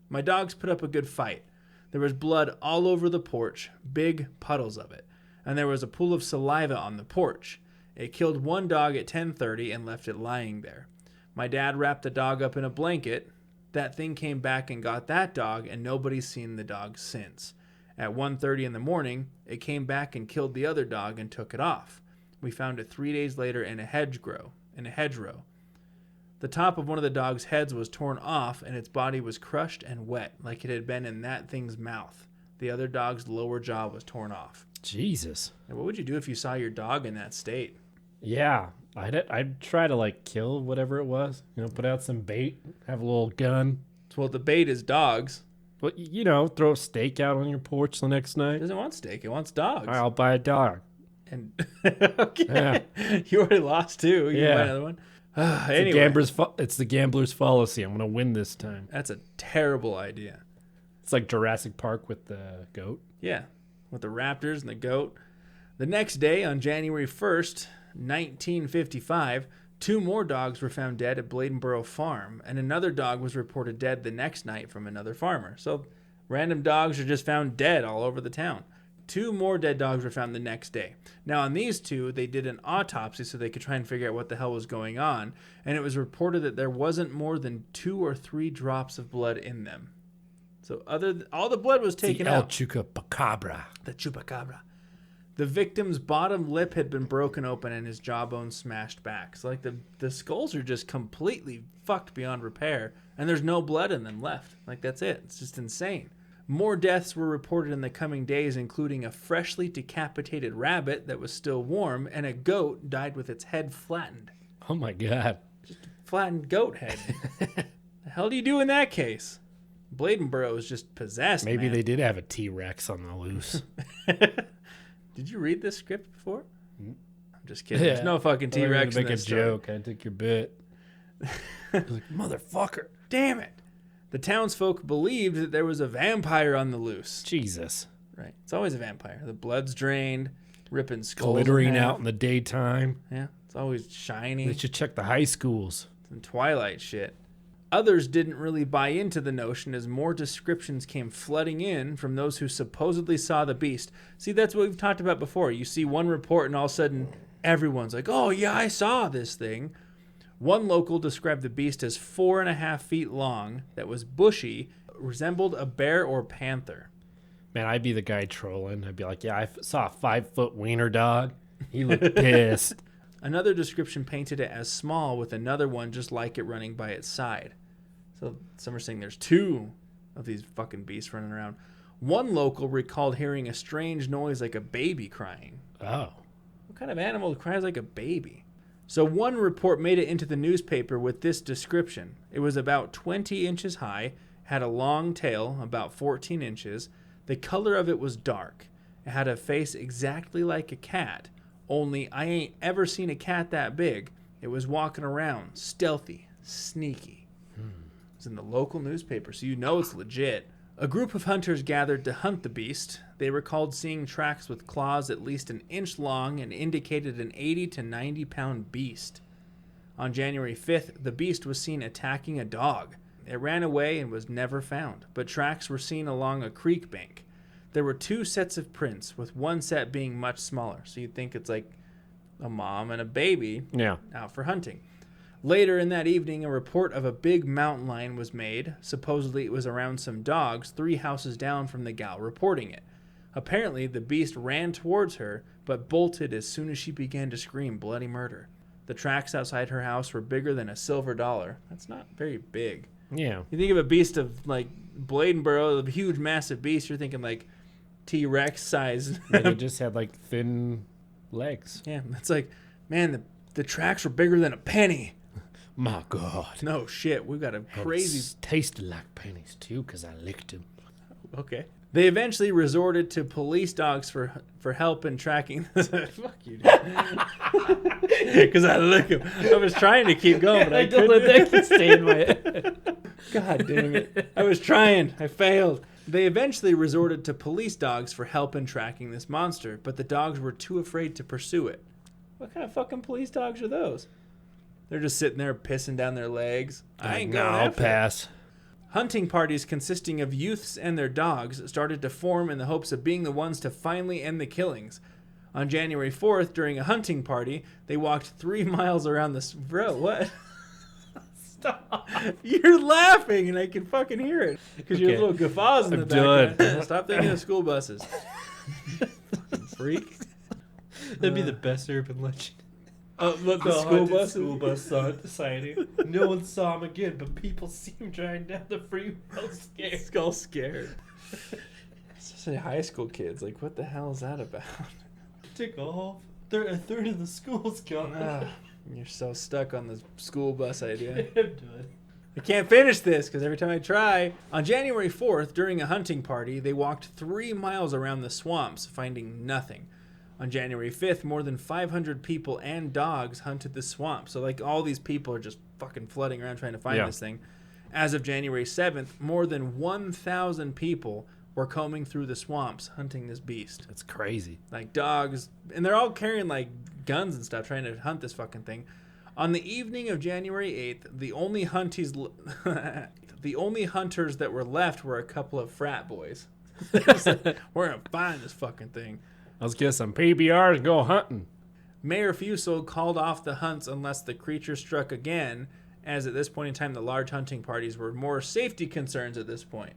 "My dogs put up a good fight. There was blood all over the porch, big puddles of it, and there was a pool of saliva on the porch. It killed one dog at 10:30 and left it lying there. My dad wrapped the dog up in a blanket. That thing came back and got that dog, and nobody's seen the dog since. At 1:30 in the morning, it came back and killed the other dog and took it off. We found it 3 days later in a hedgerow. The top of one of the dog's heads was torn off, and its body was crushed and wet, like it had been in that thing's mouth. The other dog's lower jaw was torn off." Jesus. And what would you do if you saw your dog in that state? Yeah, I'd try to like kill whatever it was. Put out some bait, have a little gun. Well, the bait is dogs. But throw a steak out on your porch the next night. It doesn't want steak. It wants dogs. All right, I'll buy a dog. And okay, yeah. You already lost 2. You buy another one. Anyway, it's the gambler's fallacy. I'm gonna win this time. That's a terrible idea. It's like Jurassic Park with the goat. Yeah, with the raptors and the goat. The next day, on January 1st, 1955, 2 more dogs were found dead at Bladenboro Farm, and another dog was reported dead the next night from another farmer. So random dogs are just found dead all over the town. 2 more dead dogs were found the next day. Now, on these 2, they did an autopsy so they could try and figure out what the hell was going on, and it was reported that there wasn't more than 2 or 3 drops of blood in them. So all the blood was taken out. The chupacabra. The chupacabra. The victim's bottom lip had been broken open and his jawbone smashed back. So like the skulls are just completely fucked beyond repair, and there's no blood in them left. Like, that's it. It's just insane. More deaths were reported in the coming days, including a freshly decapitated rabbit that was still warm, and a goat died with its head flattened. Oh my God. Just a flattened goat head. The hell do you do in that case? Bladenboro is just possessed. Maybe they did have a T-Rex on the loose. Did you read this script before? I'm just kidding. There's no fucking T-Rex in this story. Make a joke. I took your bit. Like, motherfucker. Damn it. The townsfolk believed that there was a vampire on the loose. Jesus. Right. It's always a vampire. The blood's drained, ripping skulls. Glittering out in the daytime. Yeah. It's always shiny. They should check the high schools. Some Twilight shit. Others didn't really buy into the notion as more descriptions came flooding in from those who supposedly saw the beast. See, that's what we've talked about before. You see one report and all of a sudden everyone's like, "Oh yeah, I saw this thing." One local described the beast as 4.5 feet long, that was bushy, resembled a bear or panther. Man, I'd be the guy trolling. I'd be like, "Yeah, I saw a 5-foot wiener dog. He looked pissed." Another description painted it as small, with another one just like it running by its side. So some are saying there's 2 of these fucking beasts running around. One local recalled hearing a strange noise like a baby crying. Oh. What kind of animal cries like a baby? So one report made it into the newspaper with this description. It was about 20 inches high, had a long tail, about 14 inches. The color of it was dark. It had a face exactly like a cat, only I ain't ever seen a cat that big. It was walking around, stealthy, sneaky. It was in the local newspaper, so you know it's legit. A group of hunters gathered to hunt the beast. They recalled seeing tracks with claws at least an inch long and indicated an 80 to 90 pound beast. On January 5th, the beast was seen attacking a dog. It ran away and was never found, but tracks were seen along a creek bank. There were 2 sets of prints, with one set being much smaller, so you'd think it's like a mom and a baby out for hunting. Later in that evening, a report of a big mountain lion was made. Supposedly it was around some dogs 3 houses down from the gal reporting it. Apparently, the beast ran towards her, but bolted as soon as she began to scream bloody murder. The tracks outside her house were bigger than a silver dollar. That's not very big. Yeah. You think of a beast of like Bladenboro, a huge, massive beast, you're thinking like T-Rex size. And it just had like thin legs. Yeah, it's like, man, the tracks were bigger than a penny. My God. No shit, we've got a crazy... It tasted like pennies too, because I licked them. Okay. They eventually resorted to police dogs for help in tracking... Fuck you, dude. Because I lick them. I was trying to keep going, but I couldn't. Don't let that stay in my head. God damn it. I was trying. I failed. They eventually resorted to police dogs for help in tracking this monster, but the dogs were too afraid to pursue it. What kind of fucking police dogs are those? They're just sitting there pissing down their legs. I ain't going I'll after pass. it. Hunting parties consisting of youths and their dogs started to form in the hopes of being the ones to finally end the killings. On January 4th, during a hunting party, they walked 3 miles around the... Bro, what? Stop. You're laughing, and I can fucking hear it. Because your little guffaws in the background. Stop thinking of school buses. Freak. That'd be the best urban legend. Look, the school bus? School bus sighting. No one saw him again, but people see him driving down the freeway all scared. Especially high school kids. Like, what the hell is that about? Took a third of the school's gone. You're so stuck on the school bus idea. I'm done. I can't finish this because every time I try. On January 4th, during a hunting party, they walked 3 miles around the swamps, finding nothing. On January 5th, more than 500 people and dogs hunted the swamp. So, like, all these people are just fucking flooding around trying to find this thing. As of January 7th, more than 1,000 people were combing through the swamps hunting this beast. That's crazy. Like, dogs. And they're all carrying, like, guns and stuff trying to hunt this fucking thing. On the evening of January 8th, the only hunters that were left were a couple of frat boys. We're going to find this fucking thing. Let's get some PBR and go hunting. Mayor Fuso called off the hunts unless the creature struck again, as at this point in time, the large hunting parties were more safety concerns at this point.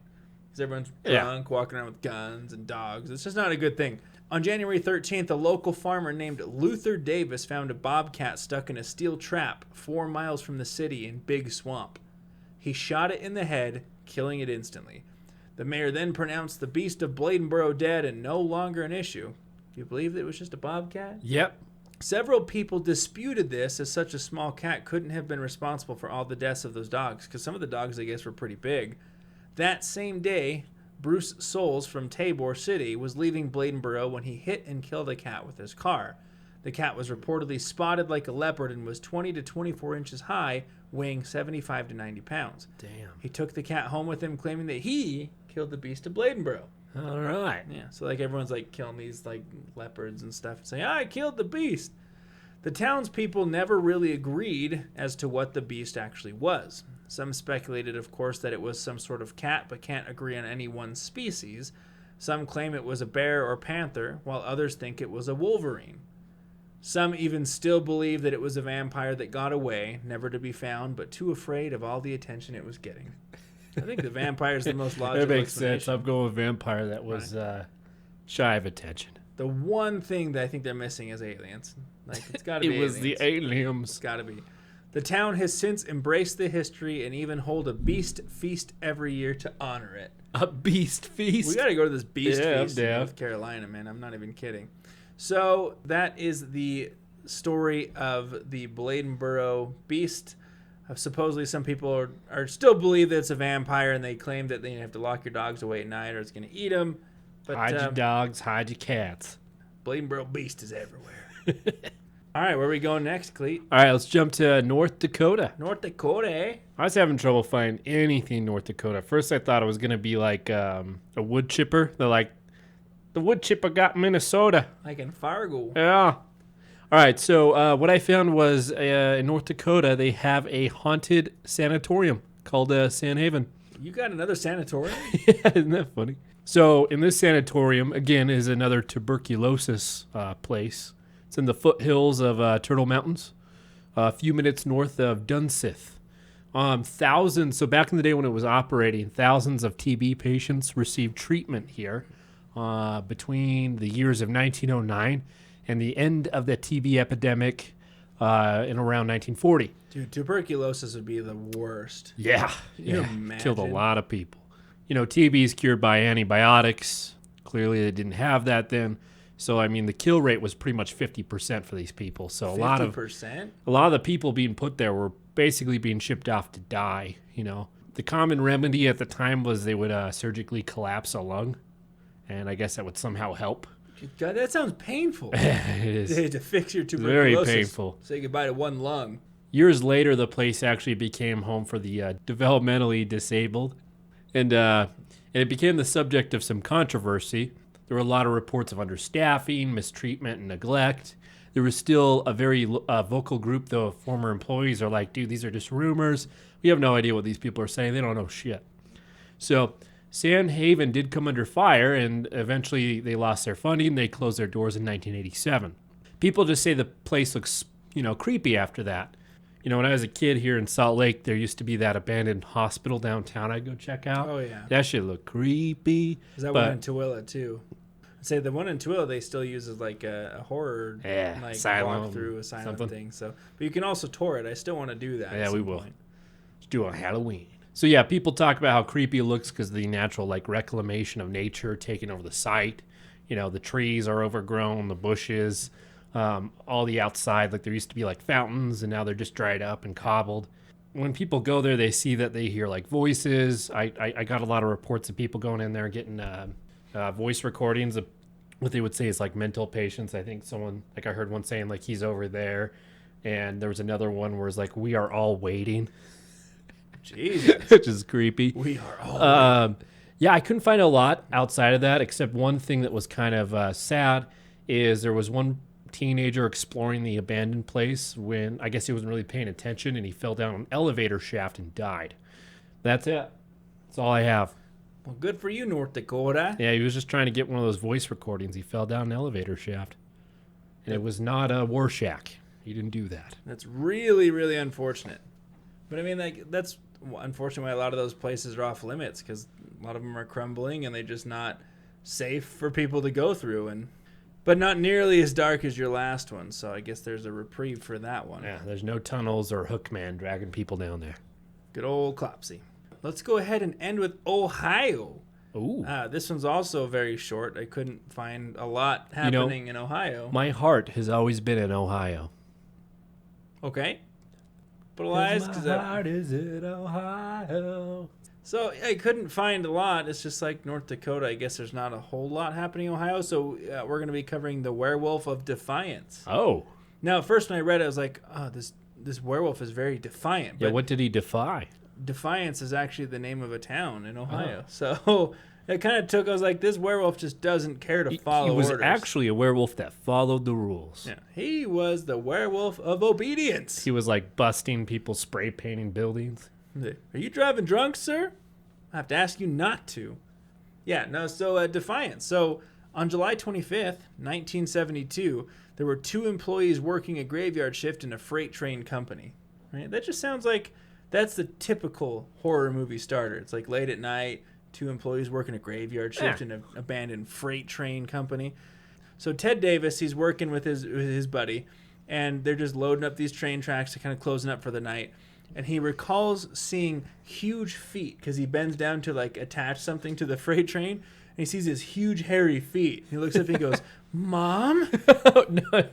Because everyone's drunk, walking around with guns and dogs. It's just not a good thing. On January 13th, a local farmer named Luther Davis found a bobcat stuck in a steel trap 4 miles from the city in Big Swamp. He shot it in the head, killing it instantly. The mayor then pronounced the beast of Bladenboro dead and no longer an issue. Do you believe that it was just a bobcat? Yep. Several people disputed this, as such a small cat couldn't have been responsible for all the deaths of those dogs, because some of the dogs, I guess, were pretty big. That same day, Bruce Souls from Tabor City was leaving Bladenboro when he hit and killed a cat with his car. The cat was reportedly spotted like a leopard and was 20 to 24 inches high, weighing 75 to 90 pounds. Damn. He took the cat home with him, claiming that he killed the beast of Bladenboro. All right. Yeah, so like everyone's like killing these like leopards and stuff and saying, I killed the beast. The townspeople never really agreed as to what the beast actually was. Some speculated, of course, that it was some sort of cat, but can't agree on any one species. Some claim it was a bear or panther, while others think it was a wolverine. Some even still believe that it was a vampire that got away, never to be found, but too afraid of all the attention it was getting. I think the vampire is the most logical That makes sense. I'm going with vampire that was shy of attention. The one thing that I think they're missing is aliens. Like, it's got to be. It was the aliens. It's got to be. The town has since embraced the history and even hold a beast feast every year to honor it. A beast feast? We got to go to this beast feast in North Carolina, man. I'm not even kidding. So that is the story of the Bladenboro beast. Supposedly some people are still believe that it's a vampire, and they claim that they have to lock your dogs away at night or it's going to eat them. But, hide your dogs, hide your cats. Bladenboro beast is everywhere. All right, where are we going next, Cleet? All right, let's jump to North Dakota. North Dakota, eh? I was having trouble finding anything in North Dakota. At first, I thought it was going to be like a wood chipper. They're like, the wood chipper got Minnesota. Like in Fargo. Yeah. All right, so what I found was in North Dakota, they have a haunted sanatorium called Sandhaven. You got another sanatorium? Yeah, isn't that funny? So in this sanatorium, again, is another tuberculosis place. It's in the foothills of Turtle Mountains, a few minutes north of Dunsith. Thousands, so back in the day when it was operating, thousands of TB patients received treatment here between the years of 1909 and the end of the TB epidemic in around 1940. Dude, tuberculosis would be the worst. Yeah. Killed a lot of people. You know, TB is cured by antibiotics. Clearly they didn't have that then. So, I mean, the kill rate was pretty much 50% for these people. So 50%? A lot of the people being put there were basically being shipped off to die, you know. The common remedy at the time was they would surgically collapse a lung. And I guess that would somehow help. God, that sounds painful. It is. To fix your tuberculosis. Very painful. Say goodbye to one lung. Years later, the place actually became home for the developmentally disabled. And it became the subject of some controversy. There were a lot of reports of understaffing, mistreatment, and neglect. There was still a very vocal group, though, of former employees are like, dude, these are just rumors. We have no idea what these people are saying. They don't know shit. So Sandhaven did come under fire, and eventually they lost their funding. They closed their doors in 1987. People just say the place looks, creepy after that. You know, when I was a kid here in Salt Lake, there used to be that abandoned hospital downtown I'd go check out. Oh, yeah. That shit looked creepy. Is that one in Tooele, too? I'd say the one in Tooele they still use as like a horror asylum, walk-through asylum thing. So, but you can also tour it. I still want to do that. Yeah, we will. Let's do it on Halloween. So, yeah, people talk about how creepy it looks because of the natural reclamation of nature taking over the site. You know, the trees are overgrown, the bushes. All the outside, there used to be fountains, and now they're just dried up and cobbled. When people go there, they see that they hear voices. I got a lot of reports of people going in there getting voice recordings of what they would say is mental patients. I think someone, I heard one saying he's over there, and there was another one where it's we are all waiting. Jesus. Which is creepy. We are all waiting. Yeah, I couldn't find a lot outside of that, except one thing that was kind of sad is there was one teenager exploring the abandoned place when I guess he wasn't really paying attention and he fell down an elevator shaft and died. That's it. That's all I have. Well, good for you, North Dakota. Yeah, he was just trying to get one of those voice recordings. He fell down an elevator shaft. And it was not a Warshak. He didn't do that. That's really, really unfortunate. But I mean, that's unfortunately why a lot of those places are off limits, because a lot of them are crumbling and they're just not safe for people to go through. But not nearly as dark as your last one, so I guess there's a reprieve for that one. Yeah, there's no tunnels or Hookman dragging people down there. Good old Clopsy. Let's go ahead and end with Ohio. Ooh. This one's also very short. I couldn't find a lot happening in Ohio. My heart has always been in Ohio. Okay. But my heart is in Ohio. So I couldn't find a lot. It's just North Dakota. I guess there's not a whole lot happening in Ohio. So we're going to be covering the Werewolf of Defiance. Oh. Now, at first when I read it, I was like, oh, this werewolf is very defiant. Yeah, what did he defy? Defiance is actually the name of a town in Ohio. Oh. So it kind of took, I was like, this werewolf just doesn't care to follow orders. He was actually a werewolf that followed the rules. Yeah, he was the werewolf of obedience. He was busting people, spray painting buildings. Are you driving drunk, sir? I have to ask you not to. Yeah, no, so Defiance. So on July 25th, 1972, there were 2 employees working a graveyard shift in a freight train company. Right? That just sounds like that's the typical horror movie starter. It's late at night, 2 employees working a graveyard shift in an abandoned freight train company. So Ted Davis, he's working with his buddy, and they're just loading up these train tracks to kind of closing up for the night. And he recalls seeing huge feet because he bends down to like attach something to the freight train, and he sees his huge hairy feet. He looks up and he goes, "Mom?" Oh, no.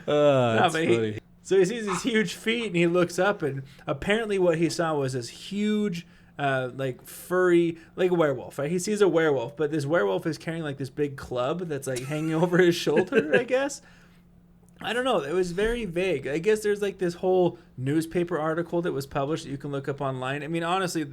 That's funny. So he sees his huge feet, and he looks up, and apparently what he saw was this huge, like furry, like a werewolf, right? He sees a werewolf, but this werewolf is carrying like this big club that's like hanging over his shoulder, I guess. I don't know. It was very vague. I guess there's like this whole newspaper article that was published that you can look up online. I mean, honestly,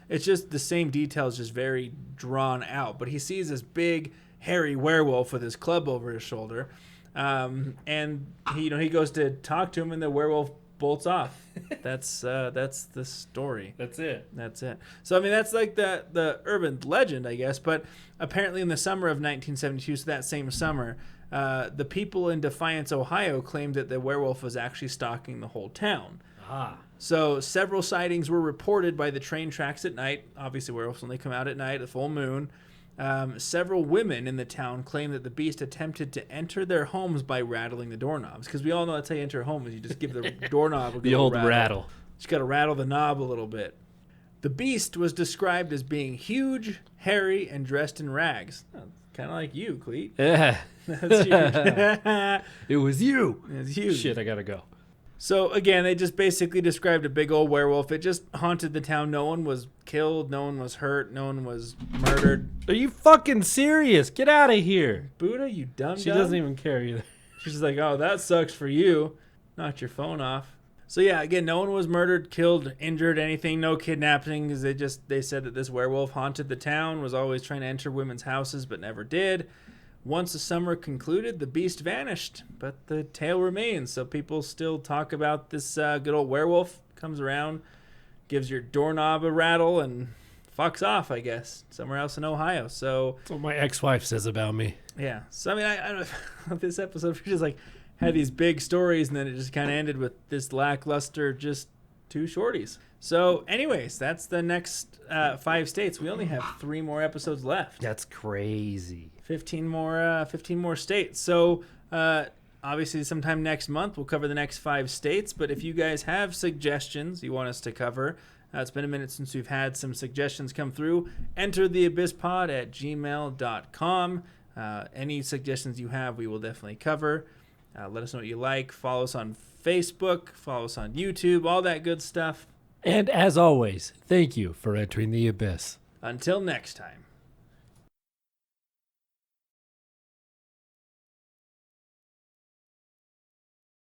it's just the same details, just very drawn out. But he sees this big, hairy werewolf with his club over his shoulder, and he goes to talk to him, and the werewolf bolts off. That's the story. That's it. So I mean, that's like the urban legend, I guess. But apparently, in the summer of 1972, so that same summer, the people in Defiance, Ohio, claimed that the werewolf was actually stalking the whole town. So several sightings were reported by the train tracks at night. Obviously, werewolves only come out at night, a full moon. Several women in the town claimed that the beast attempted to enter their homes by rattling the doorknobs. Because we all know that's how you enter a home, is you just give the doorknob a the old rattle. Just got to rattle the knob a little bit. The beast was described as being huge, hairy, and dressed in rags. Oh, kind of like you, Cleet. Yeah. That's huge. It was you. It's huge. Shit, I gotta go. So, again, they just basically described a big old werewolf. It just haunted the town. No one was killed. No one was hurt. No one was murdered. Are you fucking serious? Get out of here. Buddha, you dumb She doesn't even care either. She's just like, oh, that sucks for you. Knocked your phone off. So, yeah, again, no one was murdered, killed, injured, anything. No kidnappings. They said that this werewolf haunted the town, was always trying to enter women's houses, but never did. Once the summer concluded, the beast vanished, but the tale remains. So people still talk about this good old werewolf. Comes around, gives your doorknob a rattle, and fucks off, I guess, somewhere else in Ohio. So that's what my ex-wife says about me. Yeah. So, I mean, I don't know. This episode just like had these big stories, and then it just kind of ended with this lackluster, just two shorties. So, anyways, that's the next 5 states. We only have 3 more episodes left. That's crazy. 15 more states. So obviously sometime next month we'll cover the next 5 states. But if you guys have suggestions you want us to cover, it's been a minute since we've had some suggestions come through. Entertheabysspod@gmail.com. Any suggestions you have, we will definitely cover. Let us know what you like. Follow us on Facebook. Follow us on YouTube. All that good stuff. And as always, thank you for entering the abyss. Until next time.